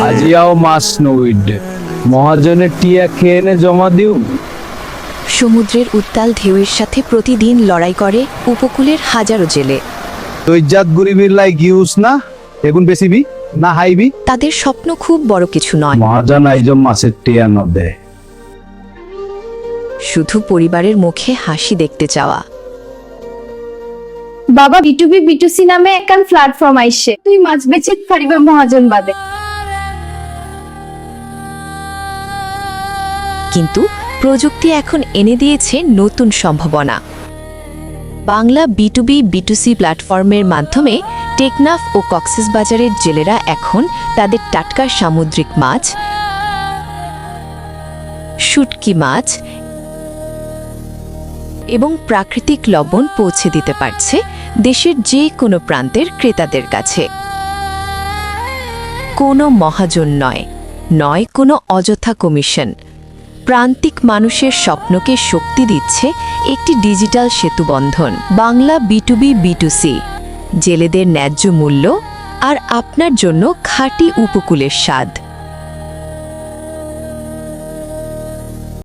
আজিয়াও মাছ নউইড মহাজনের টিয়া খেয়ে এনে জমা দিও। সমুদ্রের উত্তাল ঢেউয়ের সাথে প্রতিদিন লড়াই করে উপকূলের হাজারো জেলে। দৈজাত গরিবের লাই গিউস না এখন বেশিবি না হাইবি। তাদের স্বপ্ন খুব বড় কিছু নয়, মহাজন আইজন মাছের টিয়া নদে, শুধু পরিবারের মুখে হাসি দেখতে চাওয়া। বাবা বিটুবি বিটুসি নামে একখান প্ল্যাটফর্ম আইছে, তুই মাছ বেচে পারিবা মহাজন বাদে। কিন্তু প্রযুক্তি এখন এনে দিয়েছে নতুন সম্ভাবনা। বাংলা বিটুবি বিটুসি প্ল্যাটফর্মের মাধ্যমে টেকনাফ ও কক্সবাজারের জেলেরা এখন তাদের টাটকা সামুদ্রিক মাছ, শুটকি মাছ এবং প্রাকৃতিক লবণ পৌঁছে দিতে পারছে দেশের যে কোনো প্রান্তের ক্রেতাদের কাছে। কোনো মহাজন নয় কোনো অযথা কমিশন। প্রান্তিক মানুষের স্বপ্নকে শক্তি দিচ্ছে একটি ডিজিটাল সেতুবন্ধন। বাংলা বিটুবি বিটুসি, জেলেদের ন্যায্য মূল্য আর আপনার জন্য খাঁটি উপকূলের স্বাদ।